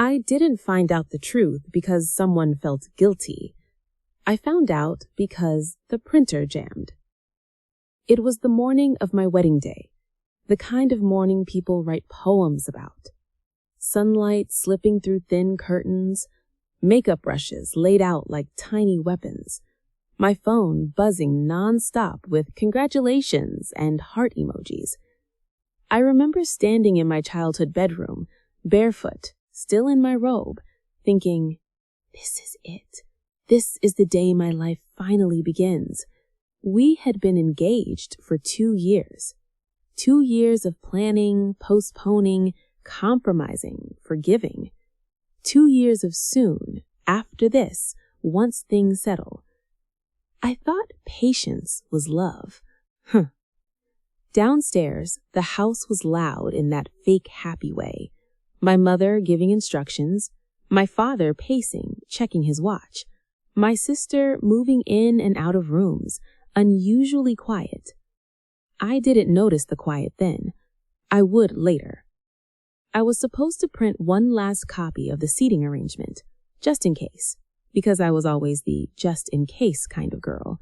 I didn't find out the truth because someone felt guilty. I found out because the printer jammed. It was the morning of my wedding day, the kind of morning people write poems about. Sunlight slipping through thin curtains, makeup brushes laid out like tiny weapons, my phone buzzing nonstop with congratulations and heart emojis. I remember standing in my childhood bedroom, barefoot, still in my robe, thinking, this is it. This is the day my life finally begins. We had been engaged for 2 years. 2 years of planning, postponing, compromising, forgiving. 2 years of soon, after this, once things settle. I thought patience was love. Downstairs, the house was loud in that fake happy way. My mother giving instructions, my father pacing, checking his watch, my sister moving in and out of rooms, unusually quiet. I didn't notice the quiet then. I would later. I was supposed to print one last copy of the seating arrangement, just in case, because I was always the just-in-case kind of girl.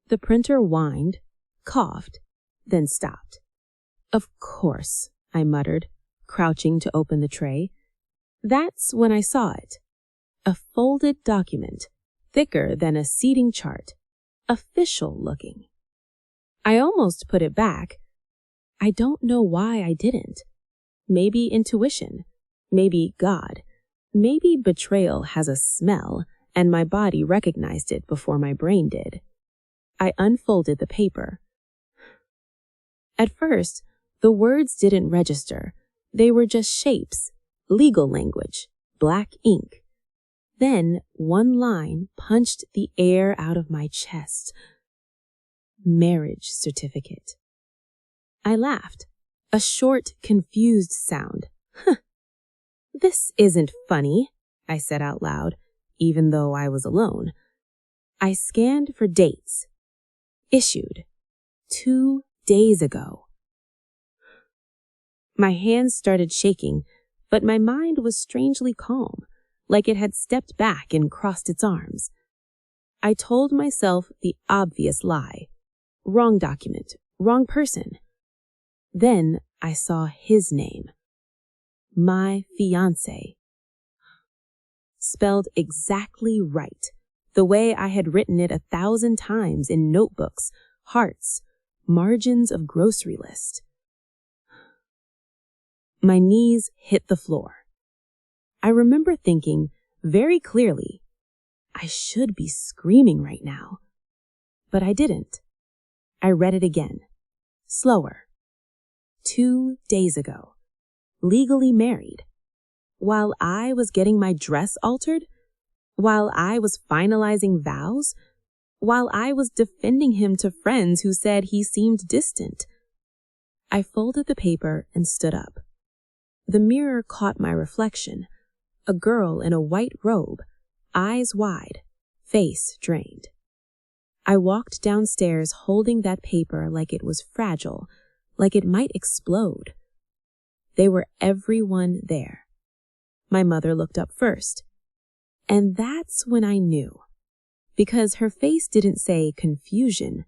The printer whined, coughed, then stopped. Of course, I muttered, crouching to open the tray. That's when I saw it. A folded document, thicker than a seating chart, official looking. I almost put it back. I don't know why I didn't. Maybe intuition, maybe God, maybe betrayal has a smell, and my body recognized it before my brain did. I unfolded the paper. At first, the words didn't register. They were just shapes, legal language, black ink. Then one line punched the air out of my chest. Marriage certificate. I laughed, a short, confused sound. This isn't funny, I said out loud, even though I was alone. I scanned for dates. Issued 2 days ago. My hands started shaking, but my mind was strangely calm, like it had stepped back and crossed its arms. I told myself the obvious lie. Wrong document, wrong person. Then I saw his name. My fiancé. Spelled exactly right, the way I had written it 1,000 times in notebooks, hearts, margins of grocery list. My knees hit the floor. I remember thinking very clearly, I should be screaming right now. But I didn't. I read it again, slower. 2 days ago, legally married. While I was getting my dress altered, while I was finalizing vows, while I was defending him to friends who said he seemed distant. I folded the paper and stood up. The mirror caught my reflection, a girl in a white robe, eyes wide, face drained. I walked downstairs holding that paper like it was fragile, like it might explode. They were everyone there. My mother looked up first. And that's when I knew. Because her face didn't say confusion.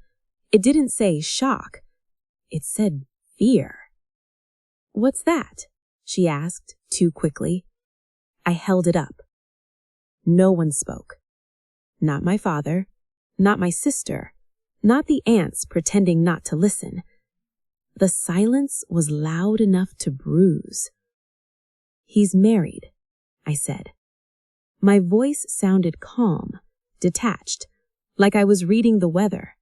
It didn't say shock. It said fear. "What's that?" she asked too quickly. I held it up. No one spoke. Not my father, not my sister, not the aunts pretending not to listen. The silence was loud enough to bruise. "He's married," I said. My voice sounded calm, detached, like I was reading the weather.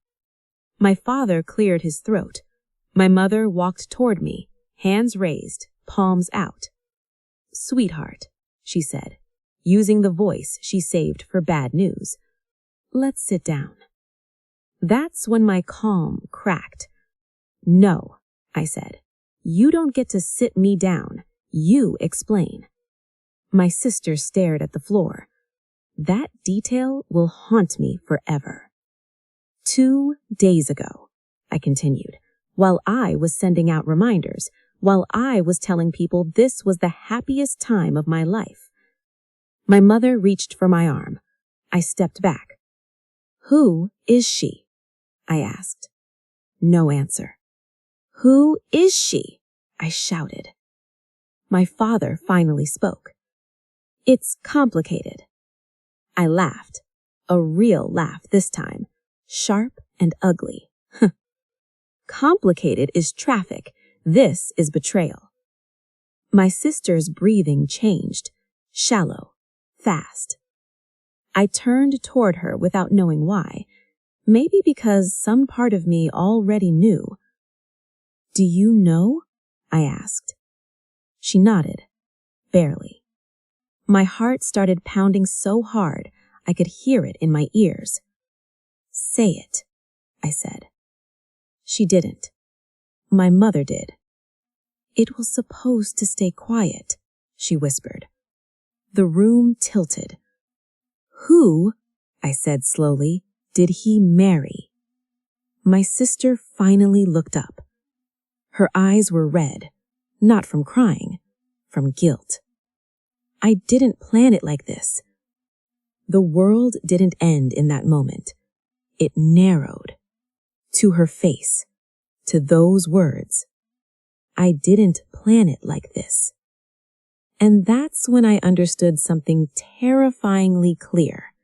My father cleared his throat. My mother walked toward me, hands raised, palms out. "Sweetheart," she said, using the voice she saved for bad news. "Let's sit down." That's when my calm cracked. "No," I said. "You don't get to sit me down. You explain." My sister stared at the floor. That detail will haunt me forever. 2 days ago, I continued, while I was sending out reminders, while I was telling people this was the happiest time of my life. My mother reached for my arm. I stepped back. "Who is she?" I asked. No answer. "Who is she?" I shouted. My father finally spoke. "It's complicated." I laughed, a real laugh this time, sharp and ugly. Complicated is traffic. This is betrayal. My sister's breathing changed, shallow, fast. I turned toward her without knowing why, maybe because some part of me already knew. "Do you know?" I asked. She nodded, barely. My heart started pounding so hard I could hear it in my ears. "Say it," I said. She didn't. My mother did. "It was supposed to stay quiet," she whispered. The room tilted. "Who," I said slowly, "did he marry?" My sister finally looked up. Her eyes were red, not from crying, from guilt. I didn't plan it like this. The world didn't end in that moment. It narrowed. To her face, to those words. I didn't plan it like this. And that's when I understood something terrifyingly clear.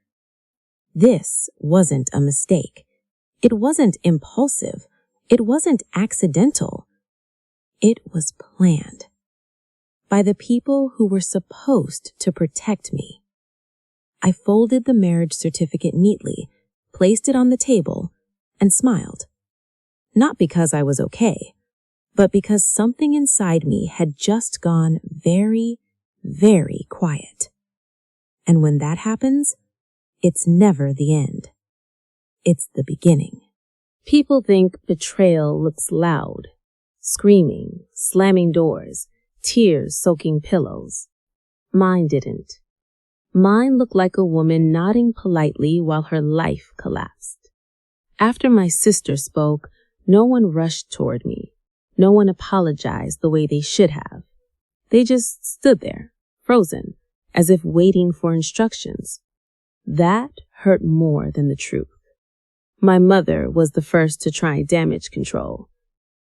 This wasn't a mistake. It wasn't impulsive. It wasn't accidental. It was planned. By the people who were supposed to protect me. I folded the marriage certificate neatly, placed it on the table, and smiled. Not because I was okay, but because something inside me had just gone very, very quiet. And when that happens, it's never the end. It's the beginning. People think betrayal looks loud, screaming, slamming doors, tears soaking pillows. Mine didn't. Mine looked like a woman nodding politely while her life collapsed. After my sister spoke, no one rushed toward me. No one apologized the way they should have. They just stood there, frozen, as if waiting for instructions. That hurt more than the truth. My mother was the first to try damage control.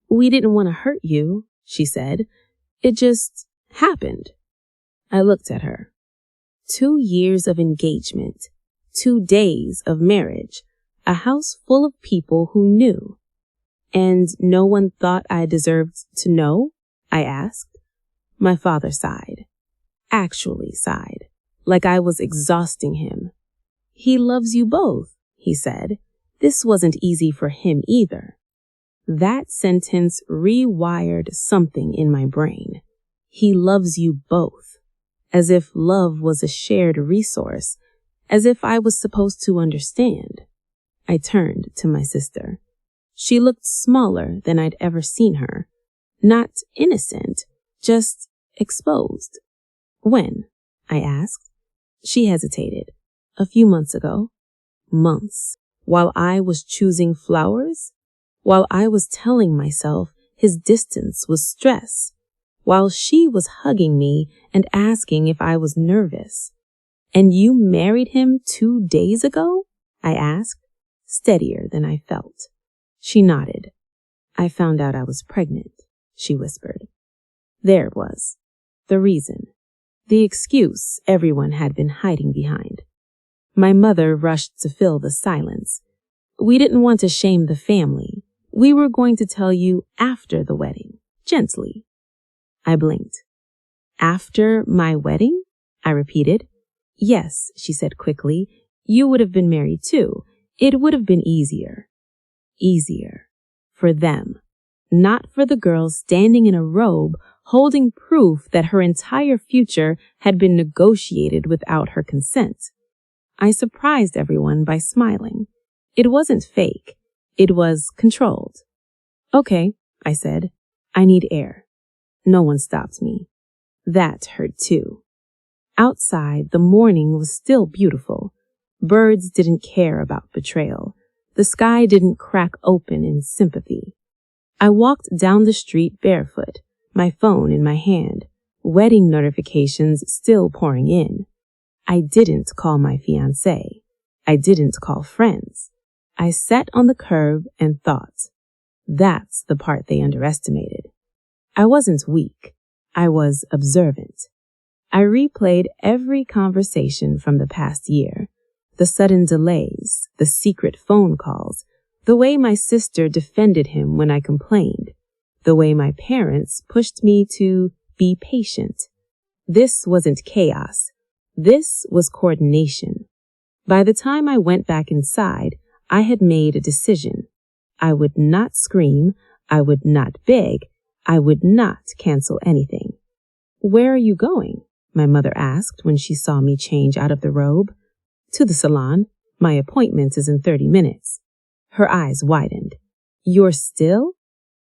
"We didn't want to hurt you," she said. "It just happened." I looked at her. 2 years of engagement, 2 days of marriage, a house full of people who knew. "And no one thought I deserved to know?" I asked. My father sighed. Actually sighed, like I was exhausting him. "He loves you both," he said. This wasn't easy for him either. That sentence rewired something in my brain. He loves you both. As if love was a shared resource, as if I was supposed to understand. I turned to my sister. She looked smaller than I'd ever seen her. Not innocent, just exposed. "When?" I asked. She hesitated. "A few months ago." Months. While I was choosing flowers? While I was telling myself his distance was stress? While she was hugging me and asking if I was nervous? "And you married him 2 days ago?" I asked, steadier than I felt. She nodded. "I found out I was pregnant," she whispered. There it was. The reason. The excuse everyone had been hiding behind. My mother rushed to fill the silence. "We didn't want to shame the family. We were going to tell you after the wedding, gently." I blinked. "After my wedding?" I repeated. "Yes," she said quickly. "You would have been married too. It would have been easier." Easier. For them. Not for the girl standing in a robe holding proof that her entire future had been negotiated without her consent. I surprised everyone by smiling. It wasn't fake. It was controlled. "Okay," I said. "I need air." No one stopped me. That hurt too. Outside, the morning was still beautiful. Birds didn't care about betrayal. The sky didn't crack open in sympathy. I walked down the street barefoot, my phone in my hand, wedding notifications still pouring in. I didn't call my fiancé. I didn't call friends. I sat on the curb and thought. That's the part they underestimated. I wasn't weak. I was observant. I replayed every conversation from the past year, the sudden delays, the secret phone calls, the way my sister defended him when I complained, the way my parents pushed me to be patient. This wasn't chaos. This was coordination. By the time I went back inside, I had made a decision. I would not scream. I would not beg. I would not cancel anything. "Where are you going?" my mother asked when she saw me change out of the robe. "To the salon. My appointment is in 30 minutes. Her eyes widened. "You're still?"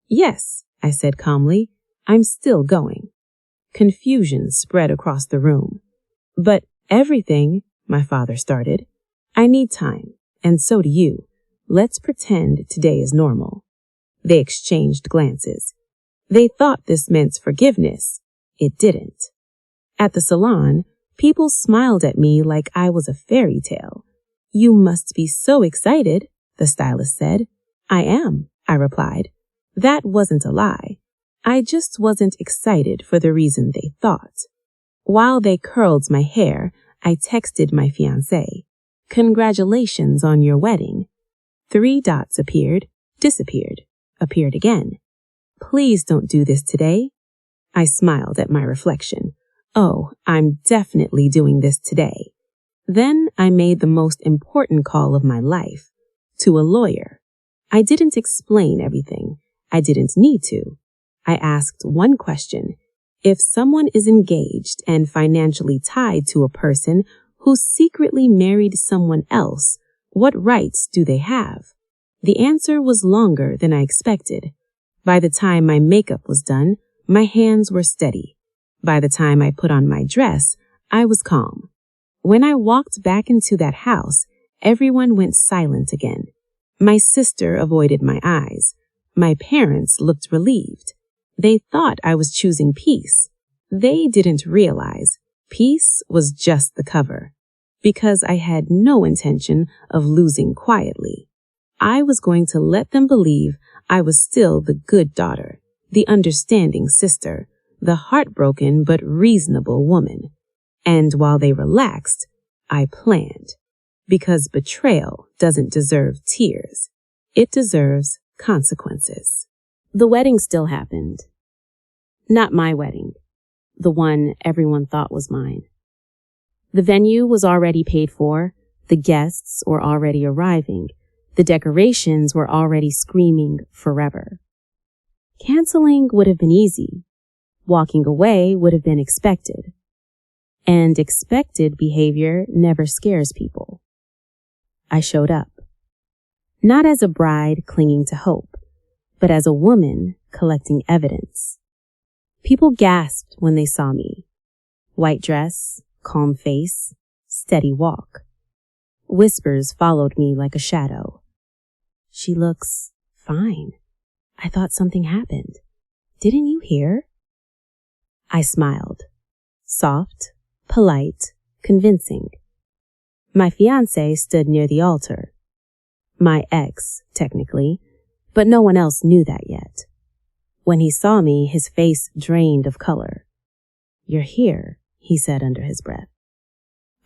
"Yes," I said calmly. "I'm still going." Confusion spread across the room. "But everything," my father started. "I need time, and so do you. Let's pretend today is normal." They exchanged glances. They thought this meant forgiveness. It didn't. At the salon, people smiled at me like I was a fairy tale. "You must be so excited," the stylist said. "I am," I replied. That wasn't a lie. I just wasn't excited for the reason they thought. While they curled my hair, I texted my fiancé. "Congratulations on your wedding." 3 dots appeared, disappeared, appeared again. "Please don't do this today." I smiled at my reflection. Oh, I'm definitely doing this today. Then I made the most important call of my life, to a lawyer. I didn't explain everything. I didn't need to. I asked one question. If someone is engaged and financially tied to a person who secretly married someone else, what rights do they have? The answer was longer than I expected. By the time my makeup was done, my hands were steady. By the time I put on my dress, I was calm. When I walked back into that house, everyone went silent again. My sister avoided my eyes. My parents looked relieved. They thought I was choosing peace. They didn't realize peace was just the cover, because I had no intention of losing quietly. I was going to let them believe I was still the good daughter, the understanding sister, the heartbroken but reasonable woman. And while they relaxed, I planned. Because betrayal doesn't deserve tears. It deserves consequences. The wedding still happened. Not my wedding. The one everyone thought was mine. The venue was already paid for. The guests were already arriving. The decorations were already screaming forever. Canceling would have been easy. Walking away would have been expected. And expected behavior never scares people. I showed up. Not as a bride clinging to hope, but as a woman collecting evidence. People gasped when they saw me. White dress, calm face, steady walk. Whispers followed me like a shadow. "She looks fine. I thought something happened. Didn't you hear?" I smiled. Soft, polite, convincing. My fiancé stood near the altar. My ex, technically, but no one else knew that yet. When he saw me, his face drained of color. "You're here," he said under his breath.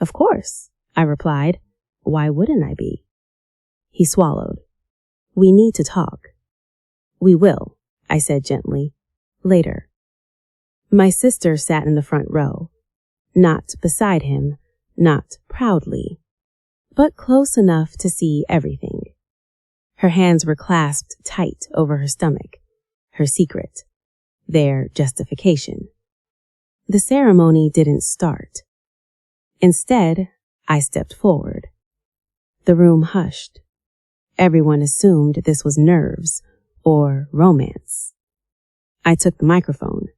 "Of course," I replied. "Why wouldn't I be?" He swallowed. "We need to talk." "We will," I said gently. "Later." My sister sat in the front row. Not beside him, not proudly, but close enough to see everything. Her hands were clasped tight over her stomach, her secret, their justification. The ceremony didn't start. Instead, I stepped forward. The room hushed. Everyone assumed this was nerves or romance. I took the microphone.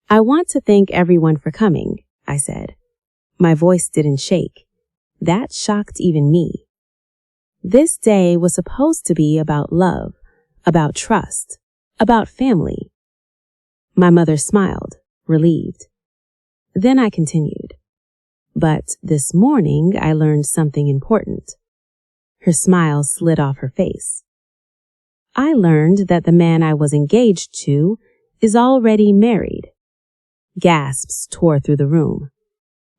"I want to thank everyone for coming," I said. My voice didn't shake. That shocked even me. This day was supposed to be about love, about trust, about family. My mother smiled, relieved. Then I continued. But this morning I learned something important. Her smile slid off her face. I learned that the man I was engaged to is already married. Gasps tore through the room.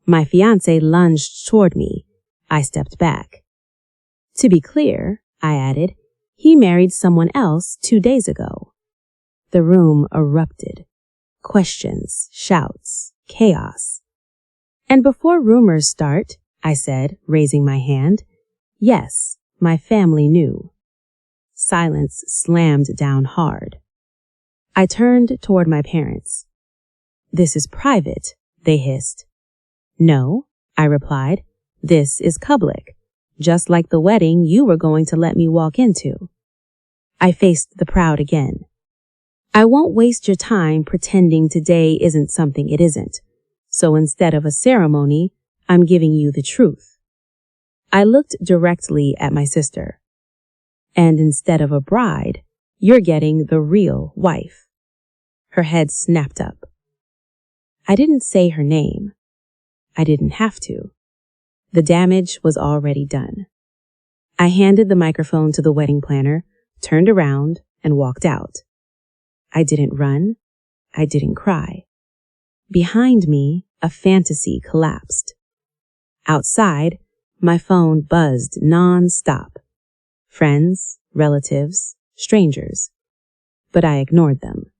My fiancé lunged toward me. I stepped back. To be clear, I added, he married someone else 2 days ago. The room erupted. Questions, shouts, chaos. And before rumors start, I said, raising my hand, yes, my family knew. Silence slammed down hard. I turned toward my parents. This is private, they hissed. No, I replied, this is public, just like the wedding you were going to let me walk into. I faced the crowd again. I won't waste your time pretending today isn't something it isn't. So instead of a ceremony, I'm giving you the truth. I looked directly at my sister. And instead of a bride, you're getting the real wife. Her head snapped up. I didn't say her name. I didn't have to. The damage was already done. I handed the microphone to the wedding planner, turned around, and walked out. I didn't run. I didn't cry. Behind me, a fantasy collapsed. Outside, my phone buzzed non-stop. Friends, relatives, strangers. But I ignored them.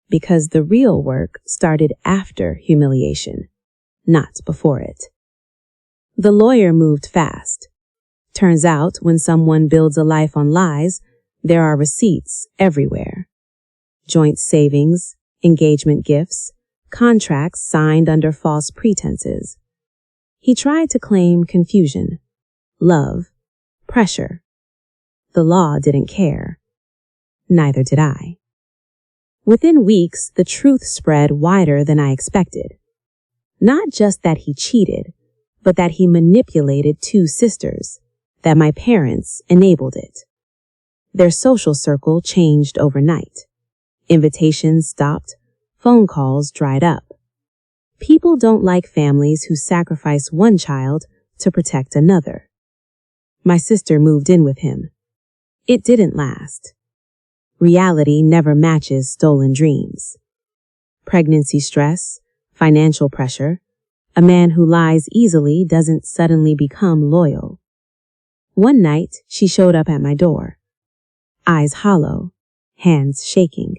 Because the real work started after humiliation, not before it. The lawyer moved fast. Turns out when someone builds a life on lies, there are receipts everywhere. Joint savings, engagement gifts, contracts signed under false pretenses. He tried to claim confusion, love, pressure. The law didn't care. Neither did I. Within weeks, the truth spread wider than I expected. Not just that he cheated, but that he manipulated 2 sisters, that my parents enabled it. Their social circle changed overnight. Invitations stopped, phone calls dried up. People don't like families who sacrifice one child to protect another. My sister moved in with him. It didn't last. Reality never matches stolen dreams. Pregnancy stress, financial pressure. A man who lies easily doesn't suddenly become loyal. One night, she showed up at my door. Eyes hollow, hands shaking.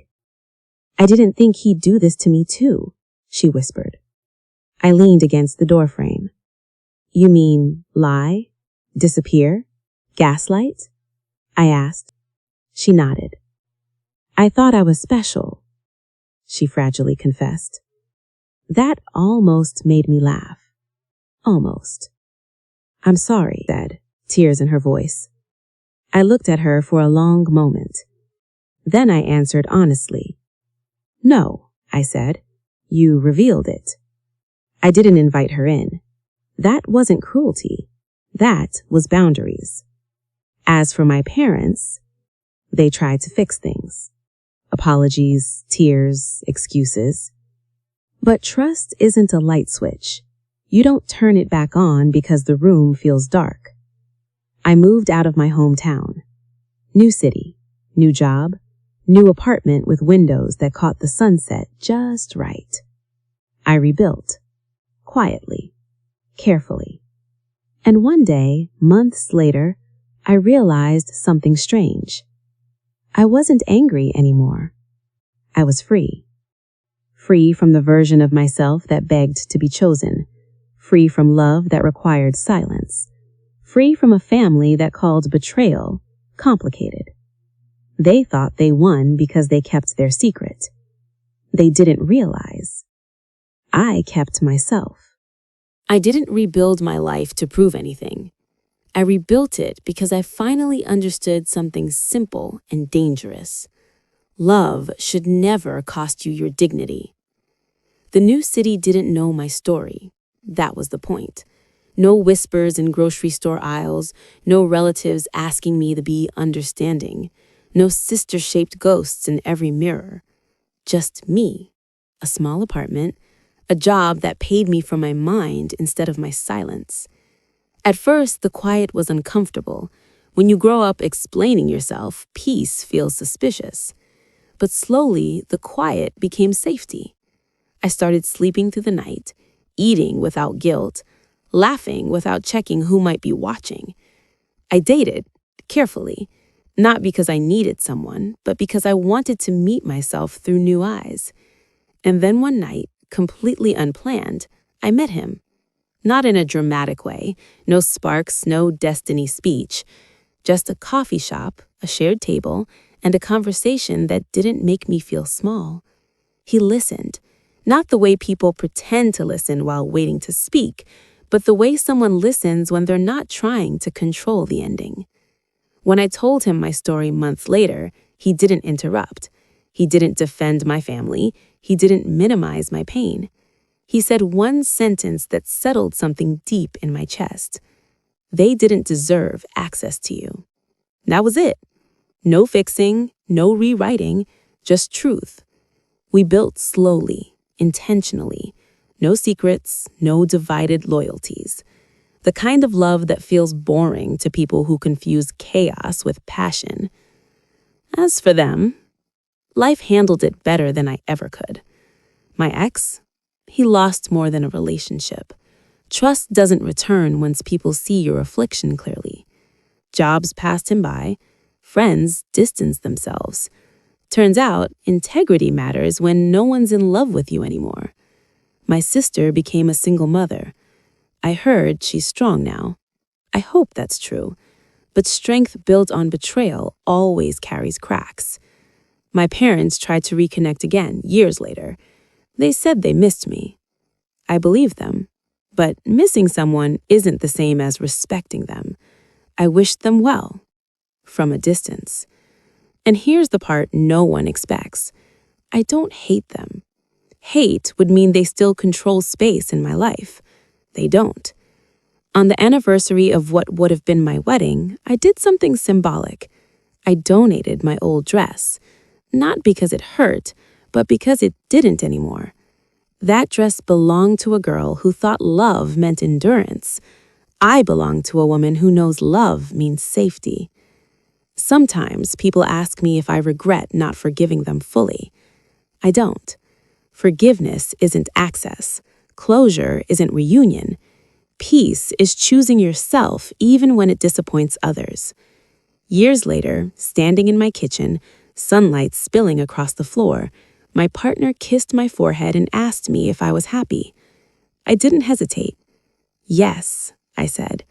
I didn't think he'd do this to me too, she whispered. I leaned against the doorframe. You mean lie? Disappear? Gaslight? I asked. She nodded. I thought I was special, she fragilely confessed. That almost made me laugh. Almost. I'm sorry, she said, tears in her voice. I looked at her for a long moment. Then I answered honestly. No, I said. You revealed it. I didn't invite her in. That wasn't cruelty. That was boundaries. As for my parents, they tried to fix things. Apologies, tears, excuses. But trust isn't a light switch. You don't turn it back on because the room feels dark. I moved out of my hometown. New city, new job, new apartment with windows that caught the sunset just right. I rebuilt. Quietly. Carefully. And one day, months later, I realized something strange. I wasn't angry anymore. I was free. Free from the version of myself that begged to be chosen. Free from love that required silence. Free from a family that called betrayal complicated. They thought they won because they kept their secret. They didn't realize. I kept myself. I didn't rebuild my life to prove anything. I rebuilt it because I finally understood something simple and dangerous. Love should never cost you your dignity. The new city didn't know my story. That was the point. No whispers in grocery store aisles, no relatives asking me to be understanding, no sister-shaped ghosts in every mirror. Just me, a small apartment, a job that paid me for my mind instead of my silence. At first, the quiet was uncomfortable. When you grow up explaining yourself, peace feels suspicious. But slowly, the quiet became safety. I started sleeping through the night, eating without guilt, laughing without checking who might be watching. I dated, carefully, not because I needed someone, but because I wanted to meet myself through new eyes. And then one night, completely unplanned, I met him. Not in a dramatic way, no sparks, no destiny speech. Just a coffee shop, a shared table, and a conversation that didn't make me feel small. He listened, not the way people pretend to listen while waiting to speak, but the way someone listens when they're not trying to control the ending. When I told him my story months later, he didn't interrupt. He didn't defend my family. He didn't minimize my pain. He said one sentence that settled something deep in my chest. They didn't deserve access to you. That was it. No fixing, no rewriting, just truth. We built slowly, intentionally. No secrets, no divided loyalties. The kind of love that feels boring to people who confuse chaos with passion. As for them, life handled it better than I ever could. My ex, he lost more than a relationship. Trust doesn't return once people see your affliction clearly. Jobs passed him by. Friends distanced themselves. Turns out, integrity matters when no one's in love with you anymore. My sister became a single mother. I heard she's strong now. I hope that's true. But strength built on betrayal always carries cracks. My parents tried to reconnect again years later. They said they missed me. I believed them. But missing someone isn't the same as respecting them. I wished them well, from a distance. And here's the part no one expects. I don't hate them. Hate would mean they still control space in my life. They don't. On the anniversary of what would have been my wedding, I did something symbolic. I donated my old dress, not because it hurt, but because it didn't anymore. That dress belonged to a girl who thought love meant endurance. I belong to a woman who knows love means safety. Sometimes people ask me if I regret not forgiving them fully. I don't. Forgiveness isn't access. Closure isn't reunion. Peace is choosing yourself even when it disappoints others. Years later, standing in my kitchen, sunlight spilling across the floor, my partner kissed my forehead and asked me if I was happy. I didn't hesitate. Yes, I said.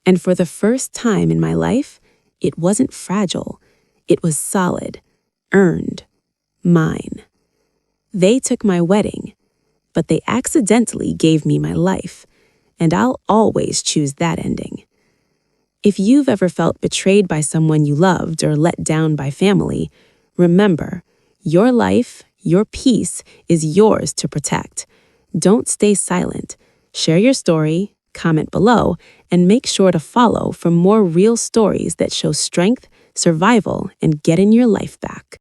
And for the first time in my life, it wasn't fragile. It was solid, earned, mine. They took my wedding, but they accidentally gave me my life, and I'll always choose that ending. If you've ever felt betrayed by someone you loved or let down by family, remember, your life, your peace is yours to protect. Don't stay silent. Share your story, comment below, and make sure to follow for more real stories that show strength, survival, and getting your life back.